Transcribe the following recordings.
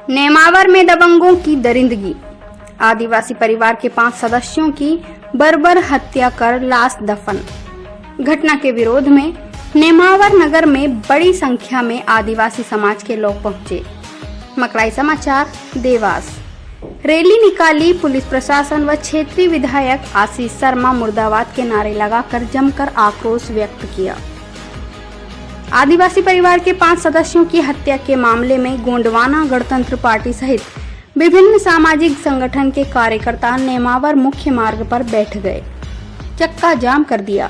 नेमावर में दबंगों की दरिंदगी। आदिवासी परिवार के 5 सदस्यों की बर्बर हत्या कर लाश दफन। घटना के विरोध में नेमावर नगर में बड़ी संख्या में आदिवासी समाज के लोग पहुंचे। मकड़ाई समाचार देवास। रैली निकाली। पुलिस प्रशासन व क्षेत्रीय विधायक आशीष शर्मा मुर्दाबाद के नारे लगाकर जमकर आक्रोश व्यक्त किया। आदिवासी परिवार के 5 सदस्यों की हत्या के मामले में गोंडवाना गणतंत्र पार्टी सहित विभिन्न सामाजिक संगठन के कार्यकर्ता नेमावर मुख्य मार्ग पर बैठ गए। चक्का जाम कर दिया।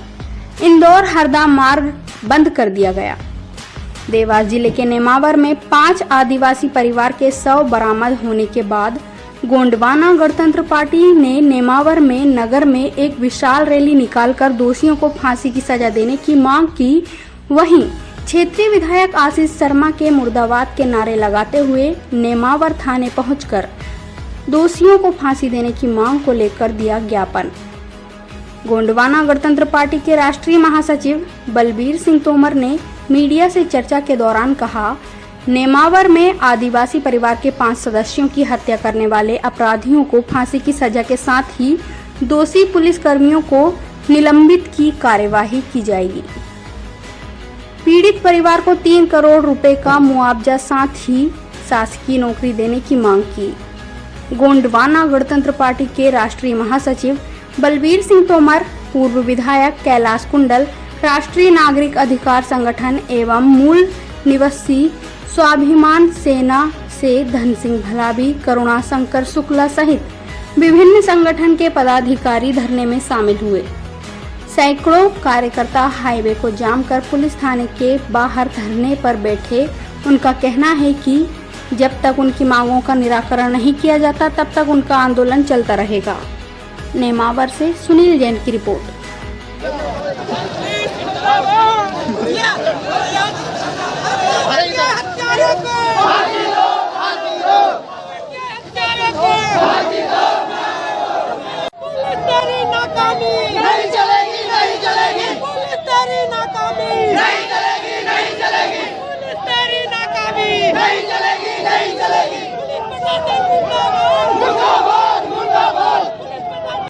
इंदौर हरदा मार्ग बंद कर दिया गया। देवास जिले के नेमावर में 5 आदिवासी परिवार के शव बरामद होने के बाद गोंडवाना गणतंत्र पार्टी ने नेमावर में नगर में एक विशाल रैली निकालकर दोषियों को फांसी की सजा देने की मांग की। वहीं क्षेत्रीय विधायक आशीष शर्मा के मुर्दाबाद के नारे लगाते हुए नेमावर थाने पहुंचकर दोषियों को फांसी देने की मांग को लेकर दिया ज्ञापन। गोंडवाना गणतंत्र पार्टी के राष्ट्रीय महासचिव बलबीर सिंह तोमर ने मीडिया से चर्चा के दौरान कहा, नेमावर में आदिवासी परिवार के 5 सदस्यों की हत्या करने वाले अपराधियों को फांसी की सजा के साथ ही दोषी पुलिस कर्मियों को निलंबित की कार्यवाही की जाएगी। पीड़ित परिवार को 3 करोड़ रुपए का मुआवजा साथ ही शासकीय नौकरी देने की मांग की। गोंडवाना गणतंत्र पार्टी के राष्ट्रीय महासचिव बलबीर सिंह तोमर, पूर्व विधायक कैलाश कुंडल, राष्ट्रीय नागरिक अधिकार संगठन एवं मूल निवासी स्वाभिमान सेना से धन सिंह भलावी, करुणा शंकर शुक्ला सहित विभिन्न संगठन के पदाधिकारी धरने में शामिल हुए। सैकड़ों कार्यकर्ता हाईवे को जाम कर पुलिस थाने के बाहर धरने पर बैठे। उनका कहना है कि जब तक उनकी मांगों का निराकरण नहीं किया जाता तब तक उनका आंदोलन चलता रहेगा। नेमावर से सुनील जैन की रिपोर्ट।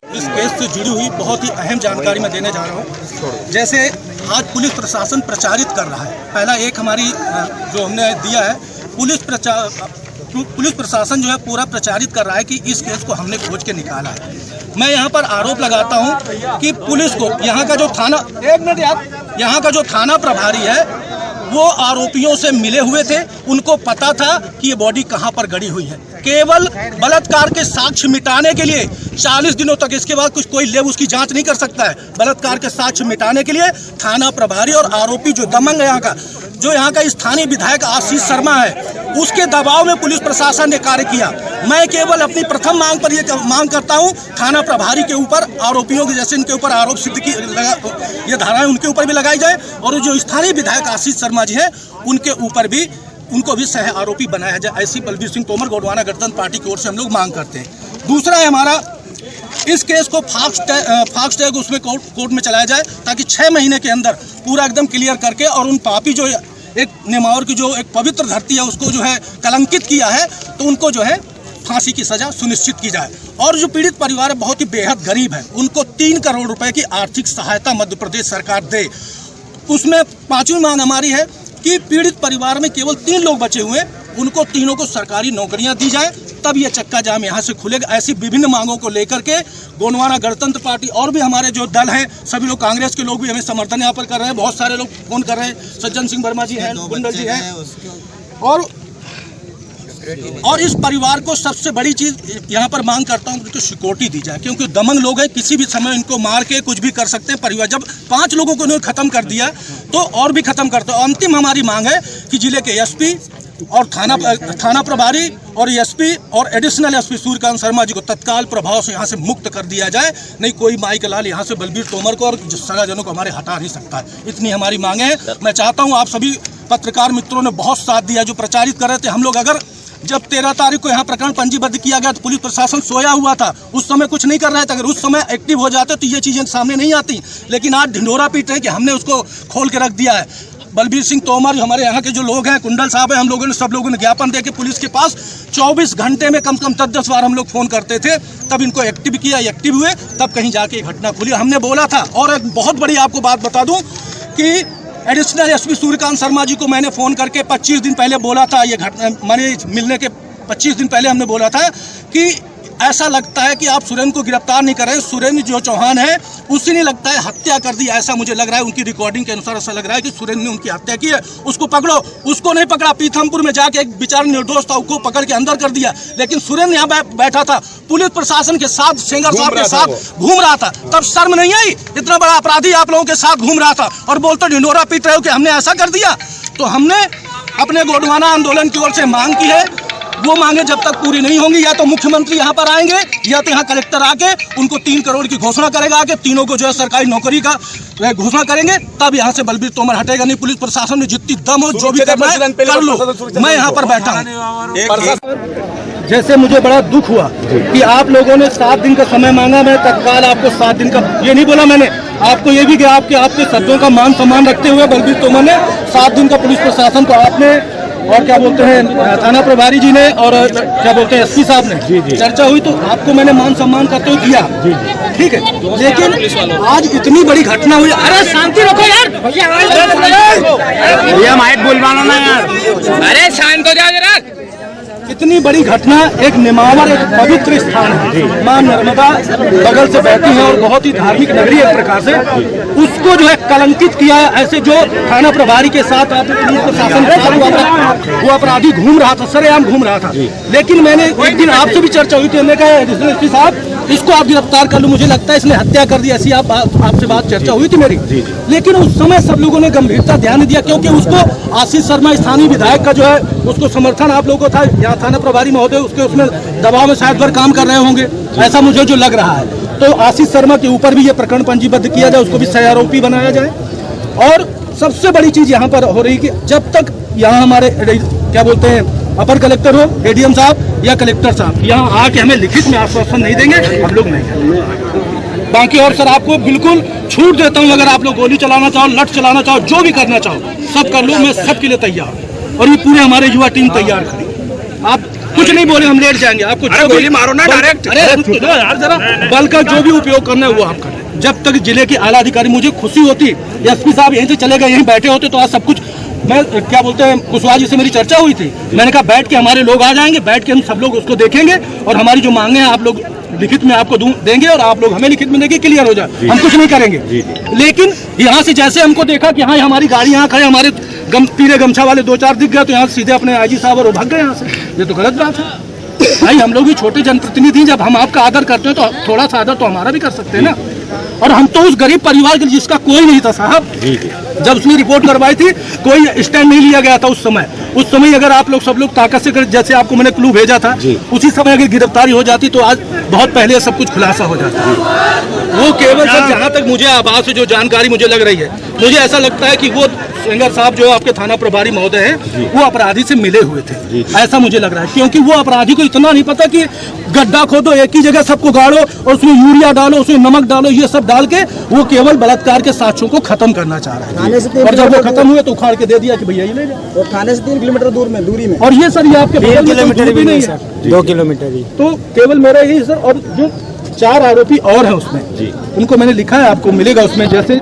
इस केस से जुड़ी हुई बहुत ही अहम जानकारी मैं देने जा रहा हूँ। जैसे आज पुलिस प्रशासन प्रचारित कर रहा है, पहला एक हमारी जो हमने दिया है, पुलिस प्रशासन जो है पूरा प्रचारित कर रहा है कि इस केस को हमने खोज के निकाला है। मैं यहाँ पर आरोप लगाता हूँ कि पुलिस को यहाँ का जो थाना प्रभारी है वो आरोपियों से मिले हुए थे। उनको पता था कि ये बॉडी कहाँ पर गड़ी हुई है। केवल बलात्कार के साक्ष्य मिटाने के लिए 40 दिनों तक, इसके बाद कुछ कोई लेब उसकी जांच नहीं कर सकता है। बलात्कार के साक्ष्य मिटाने के लिए थाना प्रभारी और आरोपी जो दबंग है यहाँ का स्थानीय विधायक आशीष शर्मा है, उसके दबाव में पुलिस प्रशासन ने कार्य किया। मैं केवल अपनी प्रथम मांग पर ये मांग करता हूँ, थाना प्रभारी के ऊपर आरोपियों के जैसे इनके ऊपर आरोप सिद्ध की ये धाराएं उनके ऊपर भी लगाई जाए और जो स्थानीय विधायक आशीष शर्मा जी हैं उनके ऊपर भी उनको भी सह आरोपी बनाया जाए। ऐसी बलबीर सिंह तोमर गोंडवाना गणतंत्र पार्टी की ओर से हम लोग मांग करते हैं। दूसरा है हमारा, इस केस को फास्ट टैग उसमें कोर्ट में चलाया जाए ताकि 6 महीने के अंदर पूरा एकदम क्लियर करके और उन पापी जो एक नेमावर की जो एक पवित्र धरती है उसको जो है कलंकित किया है, तो उनको जो है फांसी की सजा सुनिश्चित की जाए। और जो पीड़ित परिवार है बहुत ही बेहद गरीब है, उनको 3 करोड़ रुपए की आर्थिक सहायता मध्य प्रदेश सरकार दे। उसमें 5वीं मांग हमारी है कि पीड़ित परिवार में केवल 3 लोग बचे हुए, उनको तीनों को सरकारी नौकरियां दी जाए, तब ये चक्का जाम यहाँ से खुलेगा। ऐसी विभिन्न मांगों को लेकर के गोंडवाना गणतंत्र पार्टी और भी हमारे जो दल हैं, सभी लोग, कांग्रेस के लोग भी हमें समर्थन यहाँ पर कर रहे हैं। बहुत सारे लोग फोन कर रहे हैं, सज्जन सिंह वर्मा जी हैं, कुंडल जी हैं। और इस परिवार को सबसे बड़ी चीज यहाँ पर मांग करता हूँ कि सिक्योरिटी दी जाए, क्योंकि दमंग लोग हैं, किसी भी समय इनको मार के कुछ भी कर सकते हैं। परिवार जब 5 लोगों को इन्होंने खत्म कर दिया तो और भी खत्म करते हैं। अंतिम हमारी मांग है कि जिले के एसपी और थाना प्रभारी और एसपी और एडिशनल एसपी सूर्यकांत शर्मा जी को तत्काल प्रभाव से यहाँ से मुक्त कर दिया जाए। नहीं कोई माई का लाल यहाँ से बलबीर तोमर को और सगाजनों को हमारे हटा नहीं सकता है। इतनी हमारी मांगे हैं। मैं चाहता हूँ आप सभी पत्रकार मित्रों ने बहुत साथ दिया जो प्रचारित कर रहे थे। हम लोग अगर जब 13 तारीख को यहाँ प्रकरण पंजीबद्ध किया गया तो पुलिस प्रशासन सोया हुआ था, उस समय कुछ नहीं कर रहे थे। अगर उस समय एक्टिव हो जाते तो ये चीजें सामने नहीं आती। लेकिन आज ढिंढोरा पीट रहे हैं कि हमने उसको खोल के रख दिया है। बलबीर सिंह तोमर, हमारे यहाँ के जो लोग हैं, कुंडल साहब हैं, हम लोगों ने सब लोगों ने ज्ञापन दे के पुलिस के पास 24 घंटे में कम से कम 10-10 बार हम लोग फोन करते थे, तब इनको एक्टिव किया, एक्टिव हुए, तब कहीं जाके घटना खुली। हमने बोला था, और एक बहुत बड़ी आपको बात बता दूं कि एडिशनल एसपी सूर्यकांत शर्मा जी को मैंने फ़ोन करके 25 दिन पहले बोला था, ये घटना मैंने मिलने के 25 दिन पहले हमने बोला था कि ऐसा लगता है कि आप सुरेंद्र को गिरफ्तार नहीं कर रहे हैं, सुरेंद्र जो चौहान है उसी ने लगता है हत्या कर दी, ऐसा मुझे लग रहा है। उनकी रिकॉर्डिंग के अनुसार ऐसा लग रहा है कि सुरेंद्र ने उनकी हत्या की है, उसको पकड़ो। उसको नहीं पकड़ा, पीथमपुर में जाके एक बेचारा निर्दोष था, उसको पकड़ के अंदर कर दिया, लेकिन सुरेंद्र यहाँ बैठा था, पुलिस प्रशासन के साथ, सेंगर साहब के साथ घूम रहा था। तब शर्म नहीं आई? इतना बड़ा अपराधी आप लोगों के साथ घूम रहा था और बोलते ढिंडोरा पीट रहे हो कि हमने ऐसा कर दिया। तो हमने अपने गोंडवाना आंदोलन की ओर से मांग की है, वो मांगे जब तक पूरी नहीं होंगी, या तो मुख्यमंत्री यहाँ पर आएंगे या तो यहाँ कलेक्टर आके उनको 3 करोड़ की घोषणा करेगा, आके तीनों को जो है सरकारी नौकरी का घोषणा करेंगे, तब यहाँ से बलबीर तोमर हटेगा। नहीं, पुलिस प्रशासन में जितनी दम हो, जो भी करना है कर लो, मैं यहाँ पर बैठा हूँ। जैसे मुझे बड़ा दुख हुआ कि आप लोगों ने 7 दिन का समय मांगा, मैं तत्काल आपको 7 दिन का, ये नहीं बोला मैंने, आपको ये भी कि आपके शब्दों का मान सम्मान रखते हुए बलबीर तोमर ने 7 दिन का पुलिस प्रशासन को आपने और क्या बोलते हैं थाना प्रभारी जी ने और क्या बोलते हैं एसपी साहब ने चर्चा हुई, तो आपको मैंने मान सम्मान करते हुए किया, ठीक है। लेकिन आज इतनी बड़ी घटना हुई, अरे शांति रखो यार, भैया माइक बोलवाना ना यार, अरे शांत हो जाओ जरा। इतनी बड़ी घटना, एक निमावर, एक पवित्र स्थान है, मां नर्मदा बगल से बहती है और बहुत ही धार्मिक नगरी एक प्रकार से, उसको जो है कलंकित किया। ऐसे जो थाना प्रभारी के साथ पुलिस प्रशासन के साथ वो अपराधी घूम रहा था, सरेआम घूम रहा था। लेकिन मैंने एक दिन आपसे भी चर्चा हुई थी, हमने कहा एडिशनल एसपी साहब इसको आप गिरफ्तार कर लो, मुझे लगता है इसने हत्या कर दी, ऐसी आपसे बात चर्चा हुई थी मेरी। लेकिन उस समय सब लोगों ने गंभीरता ध्यान दिया, क्योंकि उसको आशीष शर्मा स्थानीय विधायक का जो है उसको समर्थन आप लोगों को था, यहाँ थाना प्रभारी महोदय उसके उसमें दबाव में शायद भर काम कर रहे होंगे, ऐसा मुझे जो लग रहा है। तो आशीष शर्मा के ऊपर भी ये प्रकरण पंजीबद्ध किया जाए, उसको भी सह आरोपी बनाया जाए। और सबसे बड़ी चीज यहाँ पर हो रही कि जब तक यहाँ हमारे क्या बोलते हैं अपर कलेक्टर हो, एडीएम साहब या कलेक्टर साहब यहाँ आके हमें लिखित में आश्वासन नहीं देंगे, हम लोग नहीं। बाकी और सर आपको बिल्कुल छूट देता हूँ, अगर आप लोग गोली चलाना चाहो, लठ चलाना चाहो, जो भी करना चाहो सब कर लो, मैं सबके लिए तैयार हूँ। और ये पूरे हमारे युवा टीम तैयार खड़ी। आप कुछ नहीं बोले, हम लेट जाएंगे, आपको गोली मारो ना डायरेक्ट, अरे यार जरा बल का जो भी उपयोग करना है वो आप करें। जब तक जिले के आला अधिकारी, मुझे खुशी होती एसपी साहब यहीं से चले गए, यहीं बैठे होते तो आज सब कुछ, मैं क्या बोलते हैं कुशवाहा जी से मेरी चर्चा हुई थी, मैंने कहा बैठ के हमारे लोग आ जाएंगे, बैठ के हम सब लोग उसको देखेंगे और हमारी जो मांगे हैं आप लोग लिखित में आपको देंगे और आप लोग हमें लिखित में देंगे, क्लियर हो जाए, हम कुछ नहीं करेंगे। लेकिन यहाँ से जैसे हमको देखा कि हाँ हमारी गाड़ी यहाँ खड़े, हमारे पीले गमछा वाले 2-4 दिख गए, तो यहाँ सीधे अपने आईजी साहब और भाग गए यहाँ से, ये तो गलत बात है भाई। हम लोग भी छोटे जनप्रतिनिधि, जब हम आपका आदर करते हैं तो थोड़ा सा आदर तो हमारा भी कर सकते हैं ना। और हम तो उस गरीब परिवार के जिसका कोई नहीं था साहब, जब उसने रिपोर्ट करवाई थी कोई स्टैंड नहीं लिया गया था उस समय अगर आप लोग सब लोग ताकत से, जैसे आपको मैंने क्लू भेजा था, उसी समय अगर गिरफ्तारी हो जाती तो आज बहुत पहले सब कुछ खुलासा हो जाता। वो केवल सर जहाँ तक मुझे आवाज से जो जानकारी मुझे लग रही है, मुझे ऐसा लगता है कि वो सेंगर साहब जो आपके थाना प्रभारी महोदय हैं वो अपराधी से मिले हुए थे, ऐसा मुझे लग रहा है। क्योंकि वो अपराधी को इतना नहीं पता कि गड्ढा खोदो, एक ही जगह सबको गाड़ो और उसमें यूरिया डालो, उसमें नमक डालो, ये सब डाल के वो केवल बलात्कार के साक्ष्यों को खत्म करना चाह रहा है। और जब वो खत्म हुए तो उखाड़ के दे दिया कि भैया ये ले जाओ। और थाने से 3 किलोमीटर दूरी में। और ये सर ये आपके 3 किलोमीटर भी नहीं है, 2 किलोमीटर ही। तो केवल मेरा यही सर, और जो 4 आरोपी और है उसमें, उनको मैंने लिखा है, आपको मिलेगा उसमें। जैसे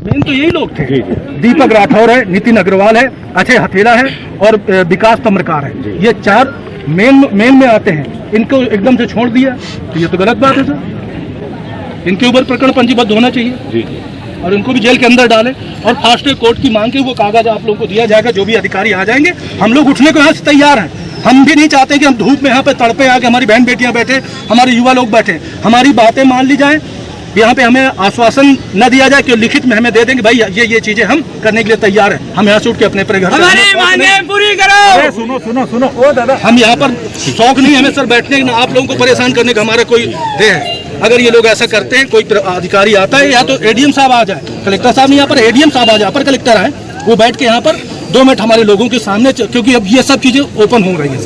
मेन तो यही लोग थे, दीपक राठौर है, नितिन अग्रवाल है, अजय हथेला है और विकास तमरकार है, ये 4 मेन में आते हैं। इनको एकदम से छोड़ दिया तो ये तो गलत बात है सर। इनके ऊपर प्रकरण पंजीबद्ध होना चाहिए और इनको भी जेल के अंदर डालें। और फास्ट ट्रैक कोर्ट की मांग के वो कागज आप लोगों को दिया जाएगा, जो भी अधिकारी आ जाएंगे। हम लोग उठने को यहाँ से तैयार हैं, हम भी नहीं चाहते कि हम धूप में यहाँ पे तड़पे आके हमारी बहन बेटियां बैठे, हमारे युवा लोग बैठे, हमारी बातें मान ली जाए, यहाँ पे हमें आश्वासन न दिया जाए कि लिखित में हमें दे देंगे भाई ये चीजें हम करने के लिए तैयार हैं, हम यहाँ से उठ के अपने घर हमारी मांगे पूरी करो। सुनो ओ दादा, हम यहाँ पर शौक नहीं हमें सर बैठने का, आप लोगों को परेशान करने का हमारा कोई देह है। अगर ये लोग ऐसा करते हैं, कोई अधिकारी आता है या तो एडीएम साहब आ जाए, कलेक्टर साहब नहीं यहाँ पर, एडीएम साहब आ जाए, अपर कलेक्टर आए, वो बैठ के यहाँ पर 2 मिनट हमारे लोगों के सामने, क्योंकि अब ये सब चीजें ओपन हो रही है,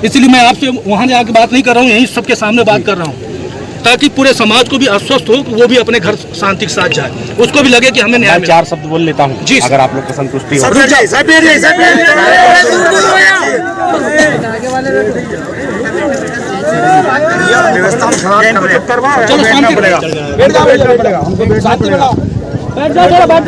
इसलिए मैं आपसे वहाँ जाके बात नहीं कर रहा हूँ, यहीं सबके सामने बात कर रहा हूँ ताकि पूरे समाज को भी आश्वस्त हो कि वो भी अपने घर शांति के साथ जाए, उसको भी लगे कि हमें न्याय मिला। 4 शब्द बोल लेता हूँ जी अगर आप लोग को संतुष्टि हो। चलो शांति